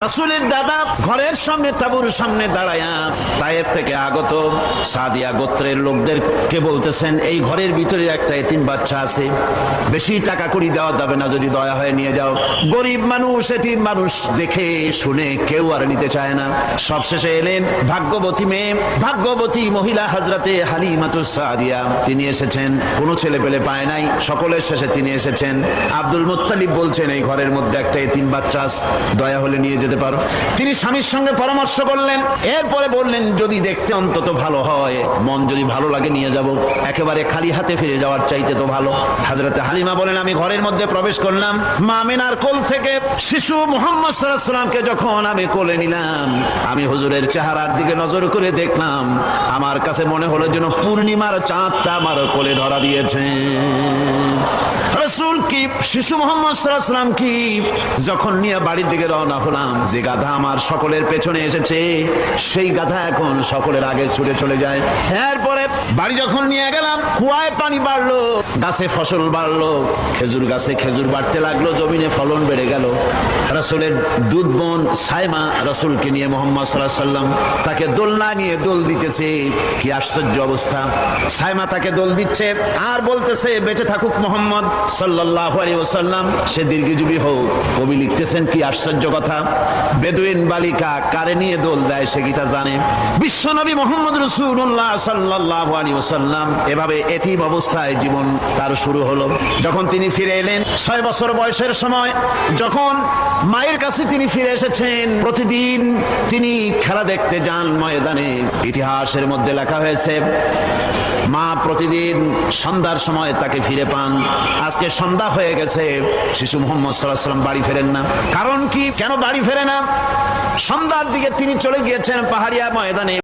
রাসূলের দাদা ঘরের সামনে তাঁবুর সামনে দাঁড়ায়া তায়েফ থেকে আগত সাদিয়া গোত্রের লোকদেরকে বলতেছেন, এই ঘরের ভিতরে একটা এতিম বাচ্চা আছে, বেশি টাকা কড়ি দেওয়া যাবে না, যদি দয়া হয় নিয়ে যাও। গরিব মানুষ, এতিম মানুষ দেখে শুনে কেউ আর নিতে চায় না। সবশেষে এলেন ভাগ্যবতী মেয়ে, ভাগ্যবতী মহিলা হযরতে হালিমাতুস সাদিয়া। তিনি এসেছেন, কোনো ছেলে পেলে পায় নাই, সকলের শেষে তিনি এসেছেন। আব্দুল মুত্তালিব বলছেন, এই ঘরের মধ্যে একটা এতিম বাচ্চা আছে, দয়া হলে নিয়ে যেতে পারো। তিনি স্বামীর সঙ্গে পরামর্শ করলেন, এরপরে বললেন, যদি দেখতে অন্তত ভালো হয়, মন যদি ভালো লাগে নিয়ে যাব, একেবারে খালি হাতে ফিরে যাওয়ার চাইতে তো ভালো। হযরতে হালিমা বলেন, আমি ঘরের মধ্যে প্রবেশ করলাম, মা আমিনার কোল থেকে শিশু মুহাম্মদ সাল্লাল্লাহু আলাইহি ওয়াসাল্লামকে যখন আমি কোলে নিলাম, আমি হুজুরের চেহারার দিকে নজর করে দেখলাম, আমার কাছে মনে হলো যেন পূর্ণিমার চাঁদটা আমার কোলে ধরা দিয়েছে। রাসূল কি শিশু মুহাম্মদ সাল্লাল্লাহু আলাইহি ওয়াসাল্লাম কি যখন নিয়ে বাড়ির দিকে রওনা হলাম, যে গাধা আমার সকলের পেছনে এসেছে, সেই গাধা এখন সকলের আগে ছুটে চলে যায়। এরপরে বাড়ি যখন নিয়ে গেলাম, কুয়ায় পানি বাড়লো, গাছে ফসল বাড়লো, খেজুর গাছে খেজুর বাড়তে লাগলো, জমিনে ফলন বেড়ে গেল। রাসূলের দুধ বোন সাইমা রাসূলকে নিয়ে মুহাম্মদ সাল্লাল্লাহু আলাইহি ওয়াসাল্লাম তাকে দোলনা নিয়ে দোল দিতেছে। কি আশ্চর্য অবস্থা! সাইমা তাকে দোল দিচ্ছে আর বলতেছে, বেঁচে থাকুক মুহাম্মদ সাল্লাল্লাহু আলাইহি ওয়াসাল্লাম, সে দীর্ঘজীবী হোক। কবি লিখতেছেন, কি আশ্চর্য কথা! বেদুইন বালিকা কারে নিয়ে দোল দেয় সে কি তা জানে? বিশ্বনবী মুহাম্মদ রাসূলুল্লাহ সাল্লাল্লাহু আলাইহি ওয়াসাল্লাম এভাবে এতিম অবস্থায় জীবন তার শুরু হলো। যখন তিনি ফিরে এলেন 6 বছর বয়সের সময়, যখন মায়ের কাছে তিনি ফিরে এসেছেন, প্রতিদিন তিনি খেলা দেখতে যান ময়দানে। ইতিহাসের মধ্যে লেখা হয়েছে, মা প্রতিদিন সন্ধ্যার সময় তাকে ফিরে পান। আজকে সন্ধ্যা হয়ে গেছে, শিশু মুহাম্মদ সাল্লাল্লাহু আলাইহি ওয়াসাল্লাম বাড়ি ফেরেন না। কারণ কি? কেন বাড়ি ফেরে না? সন্ধ্যার দিকে তিনি চলে গিয়েছেন পাহাড়িয়া ময়দানে।